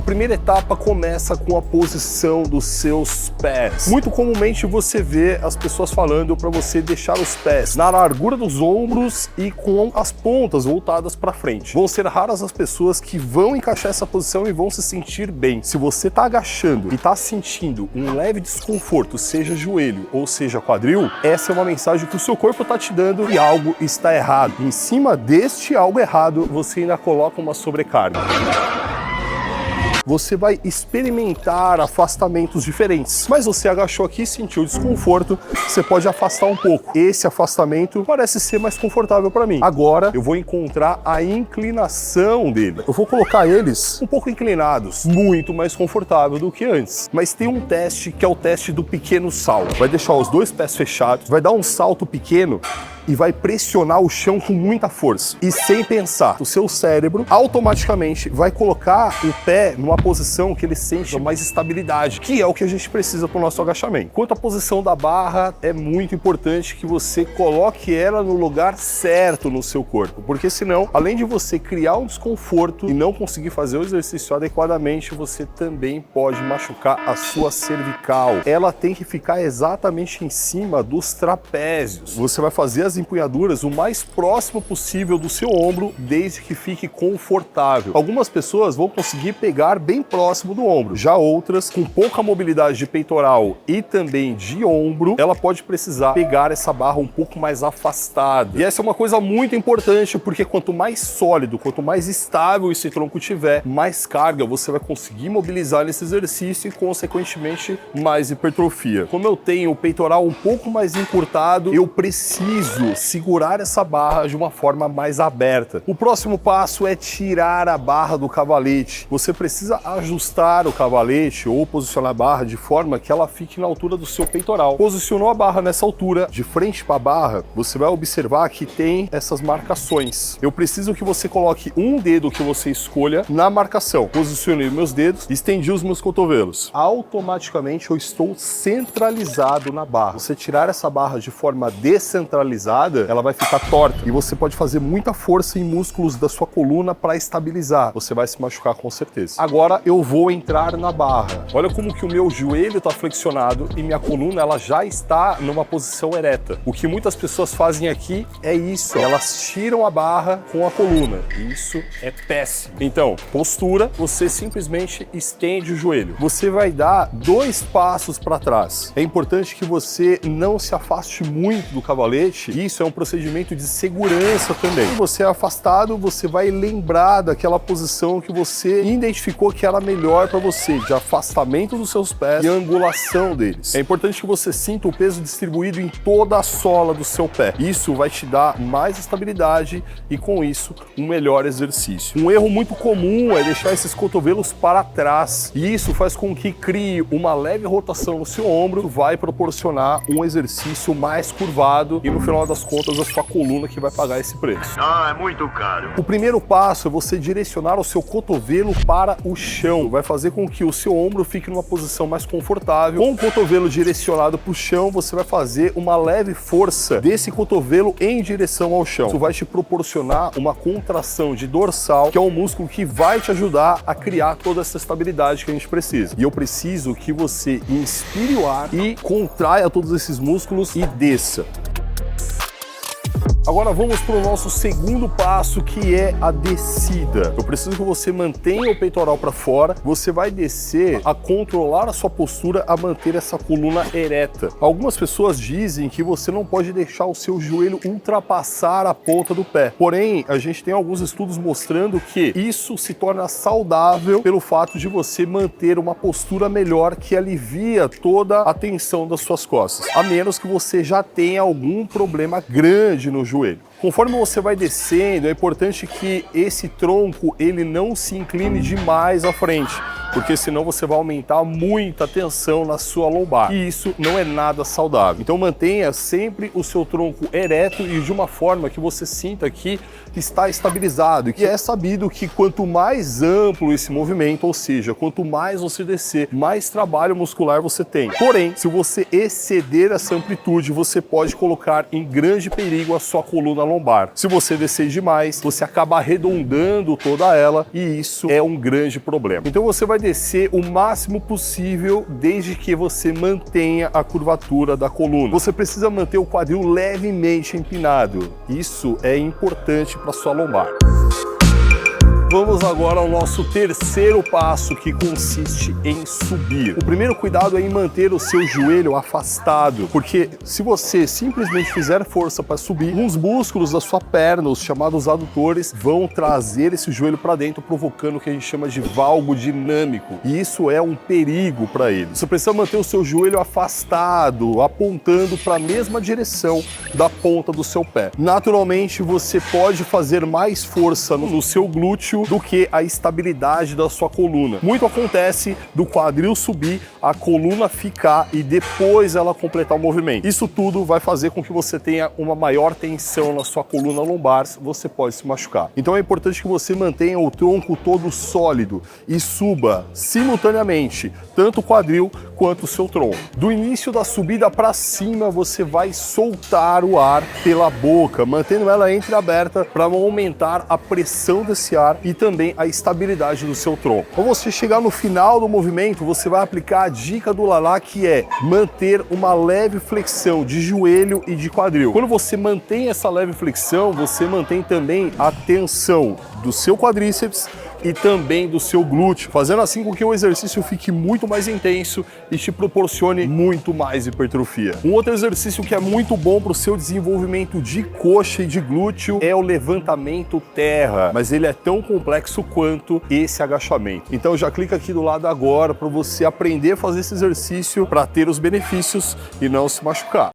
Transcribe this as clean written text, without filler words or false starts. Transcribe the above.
primeira etapa começa com a posição dos seus pés. Muito comumente você vê as pessoas falando para você deixar os pés na largura dos ombros e com as pontas voltadas para frente. Vão ser raras as pessoas que vão encaixar essa posição e vão se sentir bem. Se você está agachando e está sentindo um leve desconforto, seja joelho ou seja quadril, essa é uma mensagem que o seu corpo está te dando e algo está errado. Em cima deste algo errado, você ainda coloca uma sobrecarga. Você vai experimentar afastamentos diferentes. Mas você agachou aqui, sentiu desconforto, você pode afastar um pouco. Esse afastamento parece ser mais confortável para mim. Agora eu vou encontrar a inclinação dele. Eu vou colocar eles um pouco inclinados, muito mais confortável do que antes. Mas tem um teste que é o teste do pequeno salto. Vai deixar os dois pés fechados, vai dar um salto pequeno e vai pressionar o chão com muita força. E sem pensar, o seu cérebro automaticamente vai colocar o pé numa posição que ele sente mais estabilidade, que é o que a gente precisa para o nosso agachamento. Quanto à posição da barra, é muito importante que você coloque ela no lugar certo no seu corpo, porque senão, além de você criar um desconforto e não conseguir fazer o exercício adequadamente, você também pode machucar a sua cervical. Ela tem que ficar exatamente em cima dos trapézios. Você vai fazer as empunhaduras o mais próximo possível do seu ombro, desde que fique confortável. Algumas pessoas vão conseguir pegar bem próximo do ombro, já outras, com pouca mobilidade de peitoral e também de ombro, ela pode precisar pegar essa barra um pouco mais afastada. E essa é uma coisa muito importante, porque quanto mais sólido, quanto mais estável esse tronco tiver, mais carga você vai conseguir mobilizar nesse exercício e, consequentemente, mais hipertrofia. Como eu tenho o peitoral um pouco mais encurtado, eu preciso segurar essa barra de uma forma mais aberta. O próximo passo é tirar a barra do cavalete. Você precisa ajustar o cavalete ou posicionar a barra de forma que ela fique na altura do seu peitoral. Posicionou a barra nessa altura, de frente para a barra, você vai observar que tem essas marcações. Eu preciso que você coloque um dedo que você escolha na marcação. Posicionei meus dedos, estendi os meus cotovelos. Automaticamente eu estou centralizado na barra. Você tirar essa barra de forma descentralizada, ela vai ficar torta e você pode fazer muita força em músculos da sua coluna para estabilizar. Você vai se machucar com certeza. Agora eu vou entrar na barra. Olha como que o meu joelho está flexionado e minha coluna ela já está numa posição ereta. O que muitas pessoas fazem aqui é isso. Elas tiram a barra com a coluna. Isso é péssimo. Então, postura, você simplesmente estende o joelho. Você vai dar 2 passos para trás. É importante que você não se afaste muito do cavalete. Isso é um procedimento de segurança também. Se você é afastado, você vai lembrar daquela posição que você identificou que era melhor para você, de afastamento dos seus pés e angulação deles. É importante que você sinta o peso distribuído em toda a sola do seu pé. Isso vai te dar mais estabilidade e, com isso, um melhor exercício. Um erro muito comum é deixar esses cotovelos para trás. E isso faz com que crie uma leve rotação no seu ombro, vai proporcionar um exercício mais curvado e, no final das contas, a sua coluna que vai pagar esse preço. Ah, é muito caro. O primeiro passo é você direcionar o seu cotovelo para o chão. Vai fazer com que o seu ombro fique numa posição mais confortável. Com o cotovelo direcionado para o chão, você vai fazer uma leve força desse cotovelo em direção ao chão. Isso vai te proporcionar uma contração de dorsal, que é um músculo que vai te ajudar a criar toda essa estabilidade que a gente precisa. E eu preciso que você inspire o ar e contraia todos esses músculos e desça. Agora vamos para o nosso segundo passo, que é a descida. Eu preciso que você mantenha o peitoral para fora. Você vai descer a controlar a sua postura, a manter essa coluna ereta. Algumas pessoas dizem que você não pode deixar o seu joelho ultrapassar a ponta do pé. Porém, a gente tem alguns estudos mostrando que isso se torna saudável pelo fato de você manter uma postura melhor que alivia toda a tensão das suas costas. A menos que você já tenha algum problema grande no joelho. Conforme você vai descendo, é importante que esse tronco ele não se incline demais à frente, porque senão você vai aumentar muita tensão na sua lombar. E isso não é nada saudável. Então mantenha sempre o seu tronco ereto e de uma forma que você sinta que está estabilizado. E é sabido que quanto mais amplo esse movimento, ou seja, quanto mais você descer, mais trabalho muscular você tem. Porém, se você exceder essa amplitude, você pode colocar em grande perigo a sua coluna lombar. Se você descer demais, você acaba arredondando toda ela e isso é um grande problema. Então você vai vai descer o máximo possível desde que você mantenha a curvatura da coluna. Você precisa manter o quadril levemente empinado. Isso é importante para sua lombar. Vamos agora ao nosso terceiro passo, que consiste em subir. O primeiro cuidado é em manter o seu joelho afastado, porque se você simplesmente fizer força para subir, uns músculos da sua perna, os chamados adutores, vão trazer esse joelho para dentro, provocando o que a gente chama de valgo dinâmico. E isso é um perigo para ele. Você precisa manter o seu joelho afastado, apontando para a mesma direção da ponta do seu pé. Naturalmente, você pode fazer mais força no seu glúteo do que a estabilidade da sua coluna. Muito acontece do quadril subir, a coluna ficar e depois ela completar o movimento. Isso tudo vai fazer com que você tenha uma maior tensão na sua coluna lombar, você pode se machucar. Então é importante que você mantenha o tronco todo sólido e suba simultaneamente, tanto o quadril quanto o seu tronco. Do início da subida para cima, você vai soltar o ar pela boca, mantendo ela entreaberta para aumentar a pressão desse ar e também a estabilidade do seu tronco. Quando você chegar no final do movimento, você vai aplicar a dica do Lalá, que é manter uma leve flexão de joelho e de quadril. Quando você mantém essa leve flexão, você mantém também a tensão do seu quadríceps e também do seu glúteo, fazendo assim com que o exercício fique muito mais intenso e te proporcione muito mais hipertrofia. Um outro exercício que é muito bom para o seu desenvolvimento de coxa e de glúteo é o levantamento terra, mas ele é tão complexo quanto esse agachamento. Então já clica aqui do lado agora para você aprender a fazer esse exercício para ter os benefícios e não se machucar.